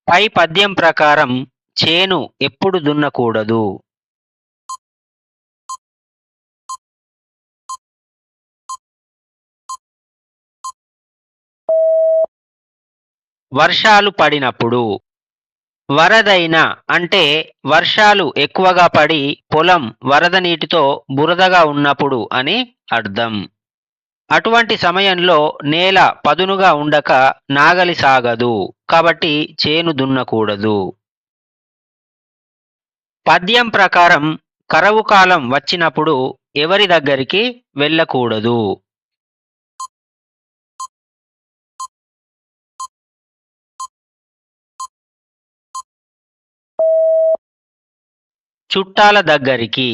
పై పద్యం ప్రకారం చేను ఎప్పుడు దున్నకూడదు? వర్షాలు పడినప్పుడు. వరదైన అంటే వర్షాలు ఎక్కువగా పడి పొలం వరద నీటితో బురదగా ఉన్నప్పుడు అని అర్థం. అటువంటి సమయంలో నేల పదునుగా ఉండక నాగలి సాగదు, కాబట్టి చేను దున్నకూడదు. పద్యం ప్రకారం కరవు కాలం వచ్చినప్పుడు ఎవరి దగ్గరికి వెళ్ళకూడదు? చుట్టాల దగ్గరికి.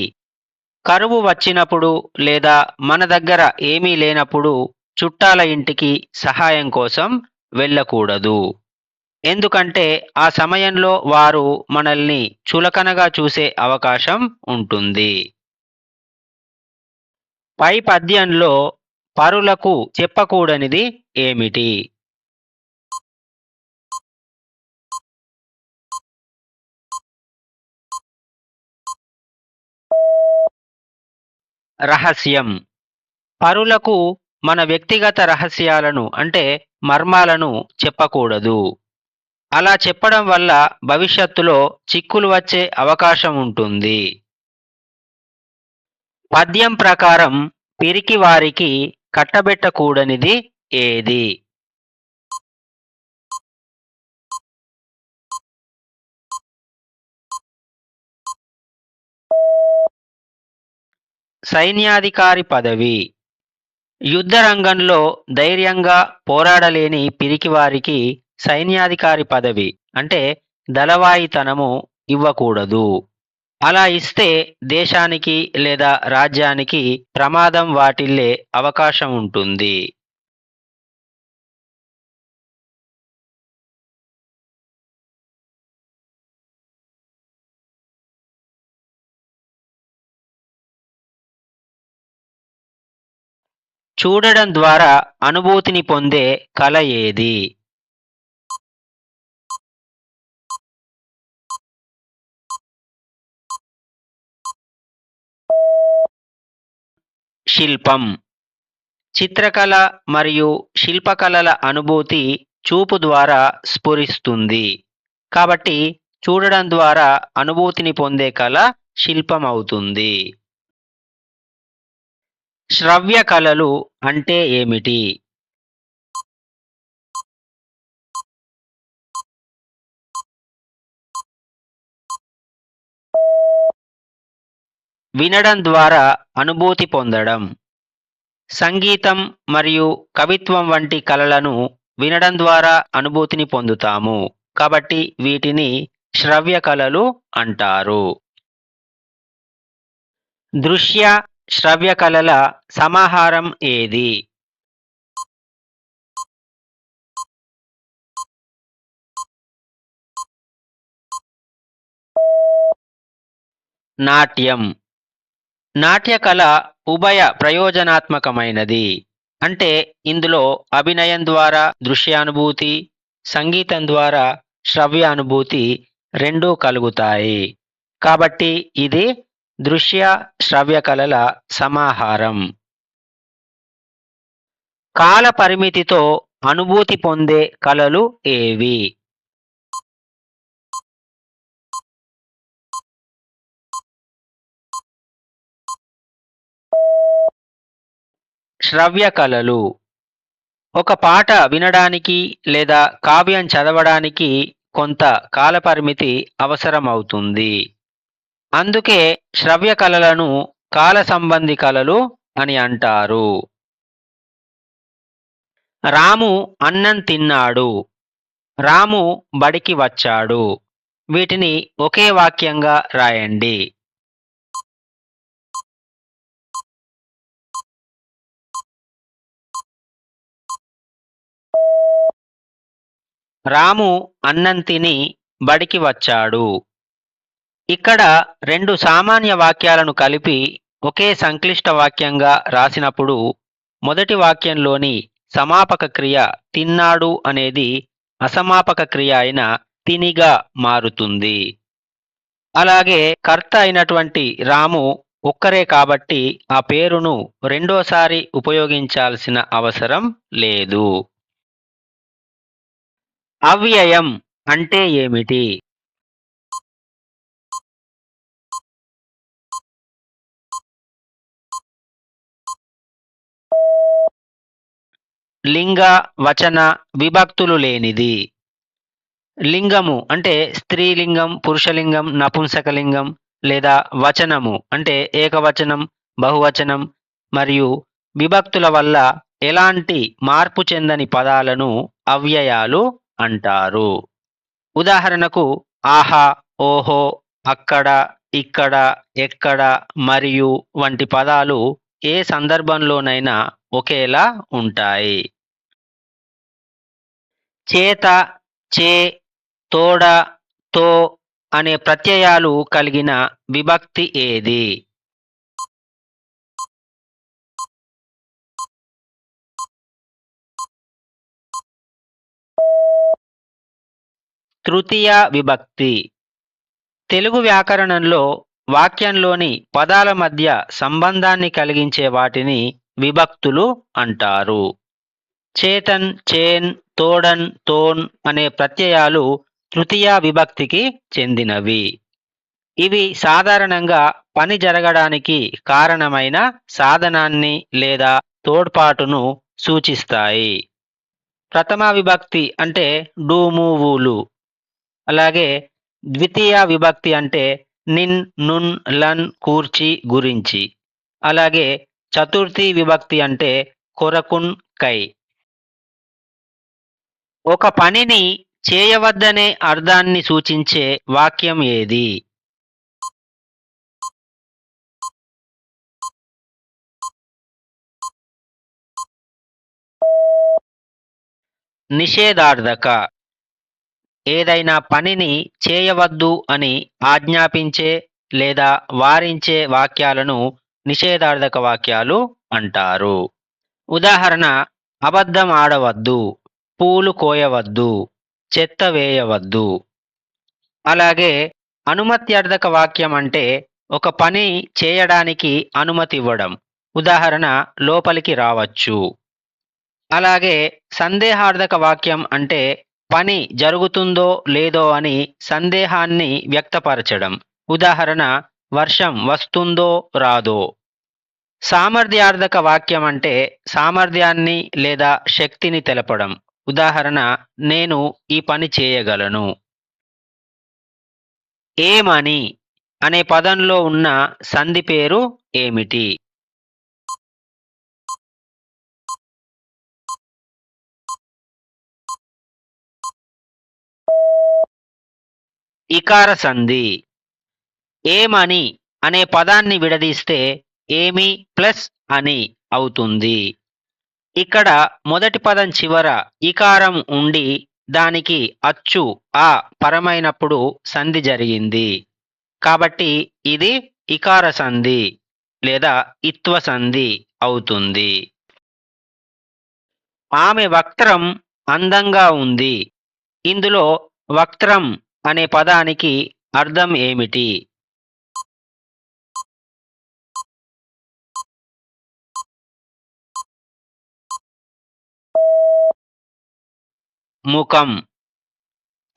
కరువు వచ్చినప్పుడు లేదా మన దగ్గర ఏమీ లేనప్పుడు చుట్టాల ఇంటికి సహాయం కోసం వెళ్ళకూడదు. ఎందుకంటే ఆ సమయంలో వారు మనల్ని చులకనగా చూసే అవకాశం ఉంటుంది. పై పద్యంలో పరులకు చెప్పకూడనిది ఏమిటి? రహస్యం. పరులకు మన వ్యక్తిగత రహస్యాలను అంటే మర్మాలను చెప్పకూడదు. అలా చెప్పడం వల్ల భవిష్యత్తులో చిక్కులు వచ్చే అవకాశం ఉంటుంది. పద్యం ప్రకారం పిరికి వారికి కట్టబెట్టకూడనిది ఏది? సైన్యాధికారి పదవి. యుద్ధ రంగంలో ధైర్యంగా పోరాడలేని పిరికివారికి సైన్యాధికారి పదవి అంటే దళవాయితనము ఇవ్వకూడదు. అలా ఇస్తే దేశానికి లేదా రాజ్యానికి ప్రమాదం వాటిల్లే అవకాశం ఉంటుంది. చూడడం ద్వారా అనుభూతిని పొందే కళ ఏది? శిల్పం. చిత్రకళ మరియు శిల్పకళల అనుభూతి చూపు ద్వారా స్ఫురిస్తుంది. కాబట్టి చూడడం ద్వారా అనుభూతిని పొందే కళ శిల్పం అవుతుంది. శ్రవ్య కళలు అంటే ఏమిటి? వినడం ద్వారా అనుభూతి పొందడం. సంగీతం మరియు కవిత్వం వంటి కళలను వినడం ద్వారా అనుభూతిని పొందుతాము. కాబట్టి వీటిని శ్రవ్య కళలు అంటారు. దృశ్య, శ్రవ్య కళల సమాహారం ఏది? నాట్యం. నాట్య కళ ఉభయ ప్రయోజనాత్మకమైనది. అంటే ఇందులో అభినయం ద్వారా దృశ్యానుభూతి, సంగీతం ద్వారా శ్రవ్యానుభూతి రెండూ కలుగుతాయి. కాబట్టి ఇది దృశ్య శ్రవ్య కళల సమాహారం. కాల పరిమితితో అనుభూతి పొందే కళలు ఏవి? శ్రవ్య కళలు. ఒక పాట వినడానికి లేదా కావ్యం చదవడానికి కొంత కాలపరిమితి అవసరమవుతుంది. అందుకే శ్రవ్య కళలను కాల సంబంధి కళలు అని అంటారు. రాము అన్నం తిన్నాడు, రాము బడికి వచ్చాడు. వీటిని ఒకే వాక్యంగా రాయండి. రాము అన్నం తిని బడికి వచ్చాడు. ఇక్కడ రెండు సామాన్య వాక్యాలను కలిపి ఒకే సంక్లిష్ట వాక్యంగా రాసినప్పుడు మొదటి వాక్యంలోని సమాపక క్రియ తిన్నాడు అనేది అసమాపక క్రియ అయిన తినిగా మారుతుంది. అలాగే కర్త అయినటువంటి రాము ఒక్కరే కాబట్టి ఆ పేరును రెండోసారి ఉపయోగించాల్సిన అవసరం లేదు. అవ్యయం అంటే ఏమిటి? లింగ, వచన, విభక్తులు లేనిది. లింగము అంటే స్త్రీలింగం, పురుషలింగం, నపుంసకలింగం లేదా వచనము అంటే ఏకవచనం, బహువచనం మరియు విభక్తుల వల్ల ఎలాంటి మార్పు చెందని పదాలను అవ్యయాలు అంటారు. ఉదాహరణకు ఆహా, ఓహో, అక్కడ, ఇక్కడ, ఎక్కడ మరియు వంటి పదాలు ఏ సందర్భంలోనైనా ఒకేలా ఉంటాయి. చేత, చే, తోడ, తో అనే ప్రత్యయాలు కలిగిన విభక్తి ఏది? తృతీయ విభక్తి. తెలుగు వ్యాకరణంలో వాక్యంలోని పదాల మధ్య సంబంధాన్ని కలిగించే వాటిని విభక్తులు అంటారు. చేతన్, చేన్, తోడన్, తోన్ అనే ప్రత్యయాలు తృతీయ విభక్తికి చెందినవి. ఇవి సాధారణంగా పని జరగడానికి కారణమైన సాధనాన్ని లేదా తోడ్పాటును సూచిస్తాయి. ప్రథమ విభక్తి అంటే డూమువులు. అలాగే ద్వితీయ విభక్తి అంటే నిన్, నున్, లన్, కూర్చి, గురించి. అలాగే చతుర్థి విభక్తి అంటే కొరకున్, కై. ఒక పనిని చేయవద్దనే అర్థాన్ని సూచించే వాక్యం ఏది? నిషేధార్థక. ఏదైనా పనిని చేయవద్దు అని ఆజ్ఞాపించే లేదా వారించే వాక్యాలను నిషేధార్థక వాక్యాలు అంటారు. ఉదాహరణ: అబద్ధం ఆడవద్దు, పూలు కోయవద్దు, చెత్త వేయవద్దు. అలాగే అనుమత్యర్థక వాక్యం అంటే ఒక పని చేయడానికి అనుమతి ఇవ్వడం. ఉదాహరణ: లోపలికి రావచ్చు. అలాగే సందేహార్థక వాక్యం అంటే పని జరుగుతుందో లేదో అని సందేహాన్ని వ్యక్తపరచడం. ఉదాహరణ: వర్షం వస్తుందో రాదో. సామర్థ్యార్థక వాక్యం అంటే సామర్థ్యాన్ని లేదా శక్తిని తెలపడం. ఉదాహరణ: నేను ఈ పని చేయగలను. ఏమని అనే పదంలో ఉన్న సంధి పేరు ఏమిటి? ఇకార సంధి. ఏమని అనే పదాన్ని విడదీస్తే ఏమి ప్లస్ అని అవుతుంది. ఇక్కడ మొదటి పదం చివర ఇకారం ఉండి దానికి అచ్చు ఆ పరమైనప్పుడు సంధి జరిగింది. కాబట్టి ఇది ఇకార సంధి లేదా ఇత్వ సంధి అవుతుంది. ఆమె వక్త్రం అందంగా ఉంది. ఇందులో వక్త్రం అనే పదానికి అర్థం ఏమిటి? ముఖం.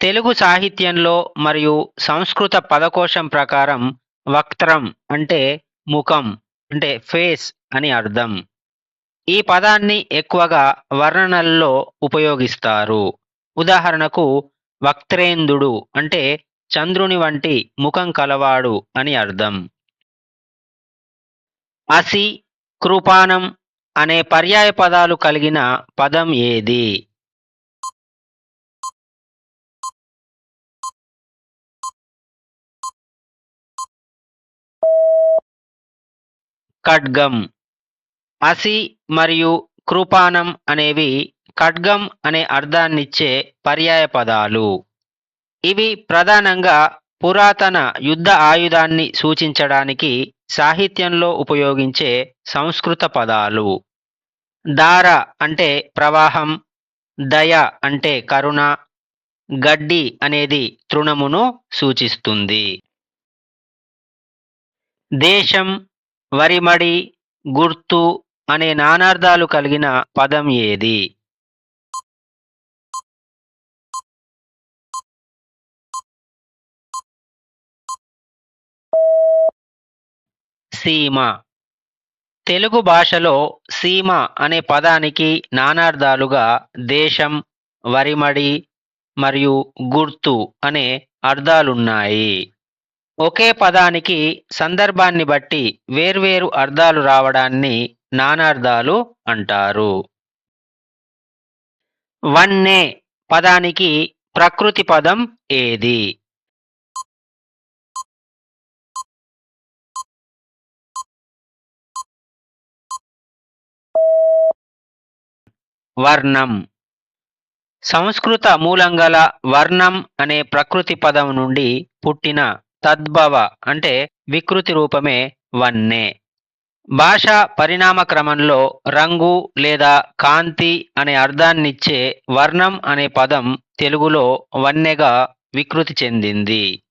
తెలుగు సాహిత్యంలో మరియు సంస్కృత పదకోశం ప్రకారం వక్త్రం అంటే ముఖం అంటే ఫేస్ అని అర్థం. ఈ పదాన్ని ఎక్కువగా వర్ణనల్లో ఉపయోగిస్తారు. ఉదాహరణకు వక్త్రేందుడు అంటే చంద్రుని వంటి ముఖం కలవాడు అని అర్థం. అసి, కృపానం అనే పర్యాయ పదాలు కలిగిన పదం ఏది? ఖడ్గం. అసి మరియు కృపానం అనేవి ఖడ్గం అనే అర్థాన్నిచ్చే పర్యాయ పదాలు. ఇవి ప్రధానంగా పురాతన యుద్ధ ఆయుధాన్ని సూచించడానికి సాహిత్యంలో ఉపయోగించే సంస్కృత పదాలు. దార అంటే ప్రవాహం, దయ అంటే కరుణ, గడ్డి అనేది తృణమును సూచిస్తుంది. దేశం, వరిమడి, గుర్తు అనే నానార్థాలు కలిగిన పదం ఏది? సీమ. తెలుగు భాషలో సీమ అనే పదానికి నానార్థాలుగా దేశం, వరిమడి మరియు గుర్తు అనే అర్థాలున్నాయి. ఒకే పదానికి సందర్భాన్ని బట్టి వేర్వేరు అర్థాలు రావడాన్ని నానార్థాలు అంటారు. వన్నె పదానికి ప్రకృతి పదం ఏది? వర్ణం. సంస్కృత మూలంగల వర్ణం అనే ప్రకృతి పదం నుండి పుట్టిన తద్భవ అంటే వికృతి రూపమే వన్నె. భాషా పరిణామ క్రమంలో రంగు లేదా కాంతి అనే అర్థాన్నిచ్చే వర్ణం అనే పదం తెలుగులో వన్నెగా వికృతి చెందింది.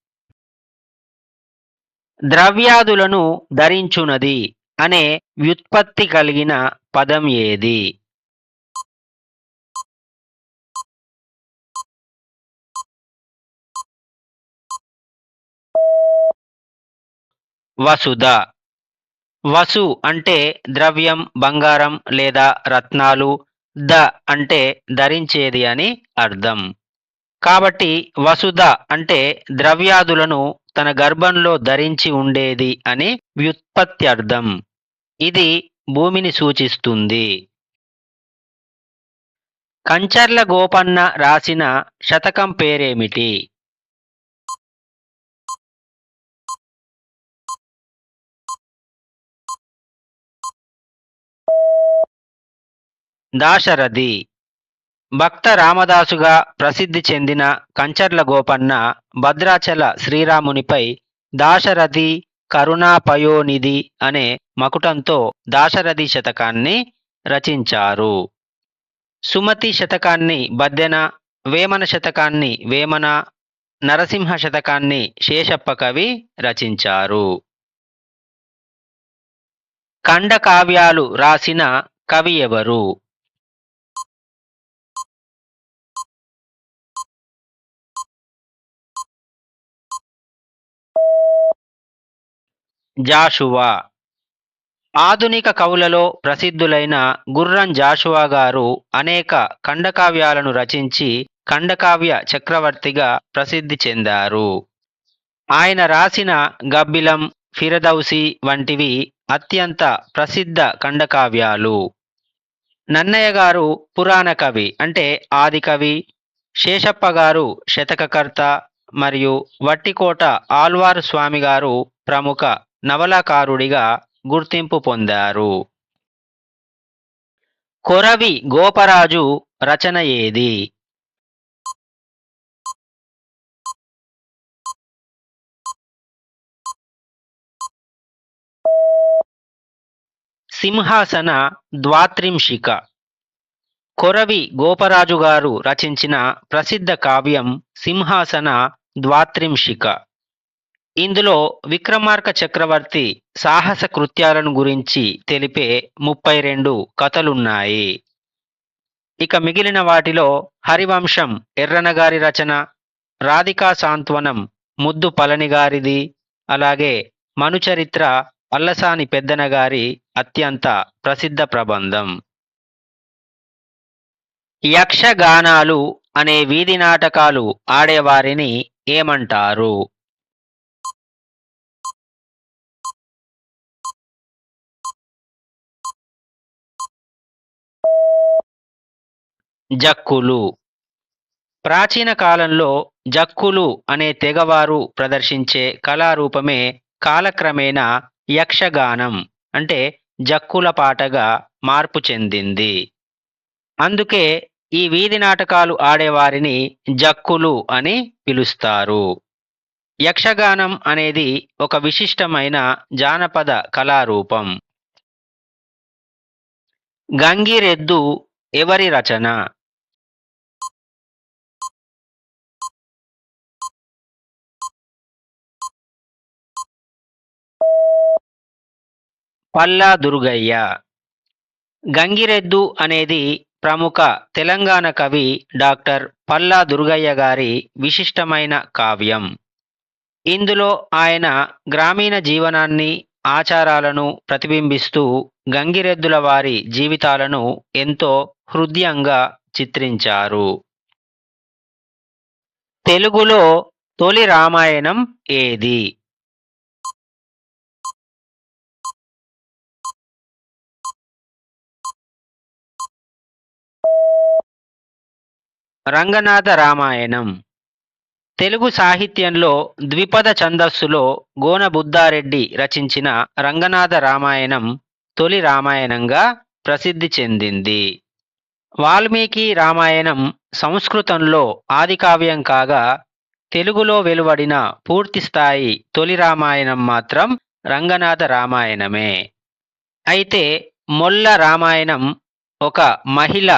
ద్రవ్యాదులను ధరించునది అనే వ్యుత్పత్తి కలిగిన పదం ఏది? వసుధ. వసు అంటే ద్రవ్యం, బంగారం లేదా రత్నాలు. ద అంటే ధరించేది అని అర్థం. కాబట్టి వసుధ అంటే ద్రవ్యాదులను తన గర్భంలో ధరించి ఉండేది అని వ్యుత్పత్త్యర్థం. ఇది భూమిని సూచిస్తుంది. కంచర్ల గోపన్న రాసిన శతకం పేరేమిటి? దాశరథి. భక్త రామదాసుగా ప్రసిద్ధి చెందిన కంచర్ల గోపన్న భద్రాచల శ్రీరామునిపై దాశరథి కరుణాపయోనిధి అనే మకుటంతో దాశరథి శతకాన్ని రచించారు. సుమతి శతకాన్ని బద్దెన, వేమన శతకాన్ని వేమన, నరసింహ శతకాన్ని శేషప్ప కవి రచించారు. ఖండకావ్యాలు రాసిన కవి ఎవరు? జాషువా. ఆధునిక కవులలో ప్రసిద్ధులైన గుర్రం జాషువా గారు అనేక ఖండకావ్యాలను రచించి ఖండకావ్య చక్రవర్తిగా ప్రసిద్ధి చెందారు. ఆయన రాసిన గబ్బిలం, ఫిరదౌసి వంటివి అత్యంత ప్రసిద్ధ ఖండకావ్యాలు. నన్నయ్య గారు పురాణ కవి అంటే ఆదికవి, శేషప్ప గారు శతకకర్త మరియు వట్టికోట ఆళ్వారు స్వామి గారు ప్రముఖ నవలాకారుడిగా గుర్తింపు పొందారు. కొరవి గోపరాజు రచన ఏది? సింహాసన ద్వాత్రింశిక. కొరవి గోపరాజు గారు రచించిన ప్రసిద్ధ కావ్యం సింహాసన ద్వాత్రింశిక. ఇందులో విక్రమార్క చక్రవర్తి సాహస కృత్యాలను గురించి తెలిపే 32 కథలున్నాయి. ఇక మిగిలిన వాటిలో హరివంశం ఎర్రనగారి రచన, రాధికా సాంత్వనం ముద్దు పళనిగారిది, అలాగే మనుచరిత్ర అల్లసాని పెద్దనగారి అత్యంత ప్రసిద్ధ ప్రబంధం. యక్షగానాలు అనే వీధి నాటకాలు ఆడేవారిని ఏమంటారు? జక్కులు. ప్రాచీన కాలంలో జక్కులు అనే తెగవారు ప్రదర్శించే కళారూపమే కాలక్రమేణా యక్షగానం అంటే జక్కుల పాటగా మార్పు చెందింది. అందుకే ఈ వీధి నాటకాలు ఆడేవారిని జక్కులు అని పిలుస్తారు. యక్షగానం అనేది ఒక విశిష్టమైన జానపద కళారూపం. గంగిరెద్దు ఎవరి రచన? పల్లా దుర్గయ్య. గంగిరెద్దు అనేది ప్రముఖ తెలంగాణ కవి డాక్టర్ పల్లా దుర్గయ్య గారి విశిష్టమైన కావ్యం. ఇందులో ఆయన గ్రామీణ జీవనాన్ని, ఆచారాలను ప్రతిబింబిస్తూ గంగిరెద్దుల వారి జీవితాలను ఎంతో హృద్యంగా చిత్రించారు. తెలుగులో తొలి రామాయణం ఏది? రంగనాథ రామాయణం. తెలుగు సాహిత్యంలో ద్విపద ఛందస్సులో గోన బుద్ధారెడ్డి రచించిన రంగనాథ రామాయణం తొలి రామాయణంగా ప్రసిద్ధి చెందింది. వాల్మీకి రామాయణం సంస్కృతంలో ఆదికావ్యం కాగా, తెలుగులో వెలువడిన పూర్తిస్థాయి తొలి రామాయణం మాత్రం రంగనాథ రామాయణమే. అయితే మొల్ల రామాయణం ఒక మహిళ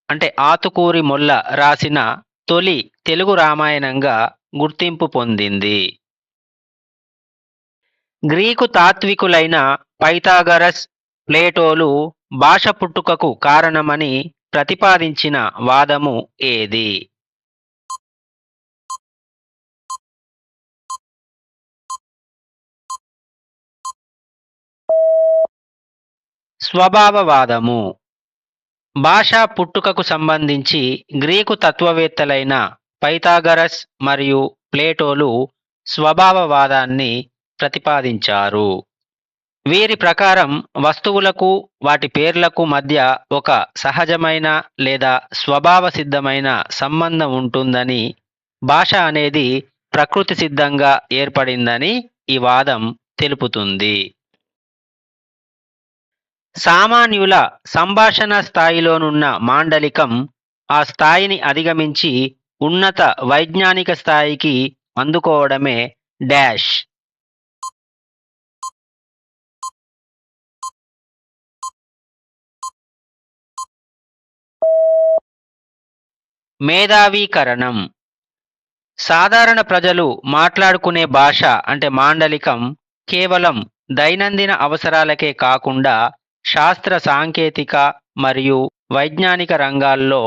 అంటే ఆతుకూరి మొల్ల రాసిన తొలి తెలుగు రామాయణంగా గుర్తింపు పొందింది. గ్రీకు తాత్వికులైన పైథాగరస్, ప్లేటోలు భాష పుట్టుకకు కారణమని ప్రతిపాదించిన వాదము ఏది? స్వభావవాదము. భాష పుట్టుకకు సంబంధించి గ్రీకు తత్వవేత్తలైన పైథాగరస్ మరియు ప్లేటోలు స్వభావవాదాన్ని ప్రతిపాదించారు. వీరి ప్రకారం వస్తువులకు, వాటి పేర్లకు మధ్య ఒక సహజమైన లేదా స్వభావ సిద్ధమైన సంబంధం ఉంటుందని, భాష అనేది ప్రకృతి సిద్ధంగా ఏర్పడిందని ఈ వాదం తెలుపుతుంది. సామాన్యుల సంభాషణ స్థాయిలోనున్న మాండలికం ఆ స్థాయిని అధిగమించి ఉన్నత వైజ్ఞానిక స్థాయికి అందుకోవడమే డాష్. మేధావీకరణం. సాధారణ ప్రజలు మాట్లాడుకునే భాష అంటే మాండలికం కేవలం దైనందిన అవసరాలకే కాకుండా శాస్త్ర సాంకేతిక మరియు వైజ్ఞానిక రంగాల్లో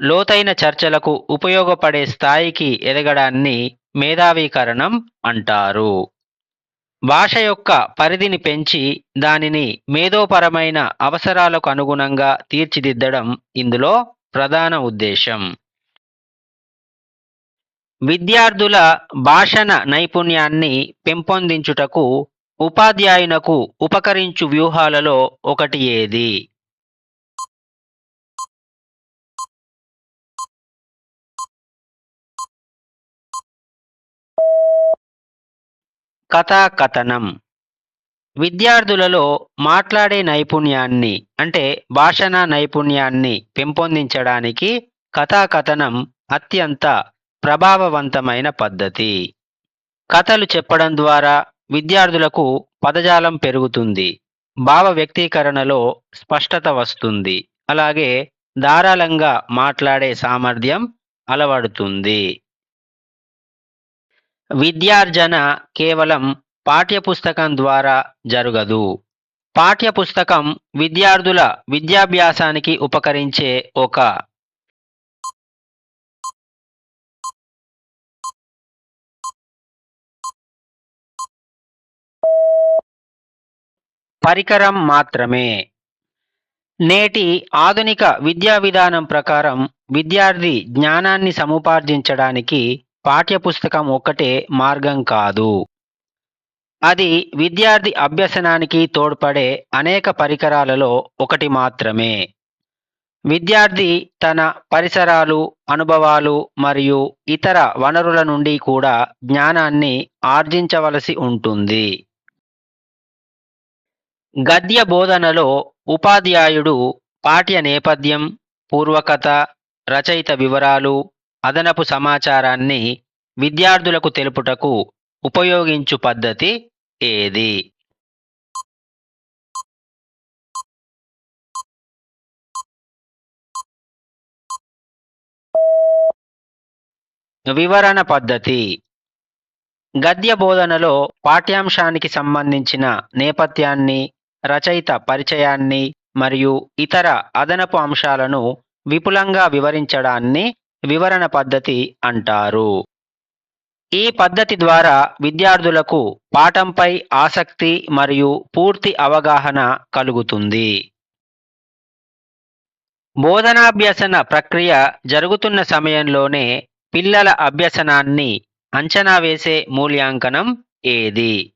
లోతైన చర్చలకు ఉపయోగపడే స్థాయికి ఎదగడాన్ని మేధావీకరణం అంటారు. భాష యొక్క పరిధిని పెంచి దానిని మేధోపరమైన అవసరాలకు అనుగుణంగా తీర్చిదిద్దడం ఇందులో ప్రధాన ఉద్దేశం. విద్యార్థుల భాషణ నైపుణ్యాన్ని పెంపొందించుటకు ఉపాధ్యాయునకు ఉపకరించు వ్యూహాలలో ఒకటి ఏది? కథాకథనం. విద్యార్థులలో మాట్లాడే నైపుణ్యాన్ని అంటే భాషణ నైపుణ్యాన్ని పెంపొందించడానికి కథాకథనం అత్యంత ప్రభావవంతమైన పద్ధతి. కథలు చెప్పడం ద్వారా విద్యార్థులకు పదజాలం పెరుగుతుంది, భావ వ్యక్తీకరణలో స్పష్టత వస్తుంది, అలాగే ధారాళంగా మాట్లాడే సామర్థ్యం అలవడుతుంది. విద్యార్జన కేవలం పాఠ్యపుస్తకం ద్వారా జరగదు. పాఠ్యపుస్తకం విద్యార్థుల విద్యాభ్యాసానికి ఉపకరించే ఒక పరికరం మాత్రమే. నేటి ఆధునిక విద్యా విధానం ప్రకారం విద్యార్థి జ్ఞానాన్ని సముపార్జించడానికి పాఠ్యపుస్తకం ఒక్కటే మార్గం కాదు. అది విద్యార్థి అభ్యసనానికి తోడ్పడే అనేక పరికరాలలో ఒకటి మాత్రమే. విద్యార్థి తన పరిసరాలు, అనుభవాలు మరియు ఇతర వనరుల నుండి కూడా జ్ఞానాన్ని ఆర్జించవలసి ఉంటుంది. గద్య బోధనలో ఉపాధ్యాయుడు పాఠ్య నేపథ్యం, పూర్వకథ, రచయిత వివరాలు, అదనపు సమాచారాన్ని విద్యార్థులకు తెలుపుటకు ఉపయోగించు పద్ధతి ఏది? వివరణ పద్ధతి. గద్య బోధనలో పాఠ్యాంశానికి సంబంధించిన నేపథ్యాన్ని, రచయిత పరిచయాన్ని మరియు ఇతర అదనపు అంశాలను విపులంగా వివరించడాన్ని వివరణ పద్ధతి అంటారు. ఈ పద్ధతి ద్వారా విద్యార్థులకు పాఠంపై ఆసక్తి మరియు పూర్తి అవగాహన కలుగుతుంది. బోధనాభ్యసన ప్రక్రియ జరుగుతున్న సమయంలోనే పిల్లల అభ్యసనాన్ని అంచనా వేసే మూల్యాంకనం ఏది?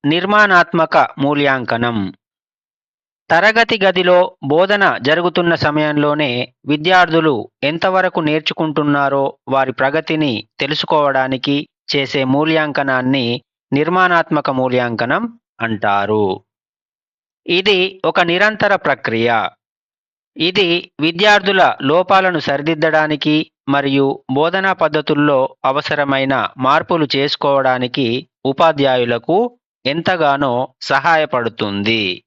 నిర్మాణాత్మక మూల్యాంకనం. తరగతి గదిలో బోధన జరుగుతున్న సమయంలోనే విద్యార్థులు ఎంతవరకు నేర్చుకుంటున్నారో వారి ప్రగతిని తెలుసుకోవడానికి చేసే మూల్యాంకనాన్ని నిర్మాణాత్మక మూల్యాంకనం అంటారు. ఇది ఒక నిరంతర ప్రక్రియ. ఇది విద్యార్థుల లోపాలను సరిదిద్దడానికి మరియు బోధనా పద్ధతుల్లో అవసరమైన మార్పులు చేసుకోవడానికి ఉపాధ్యాయులకు ఎంతగానో సహాయపడుతుంది.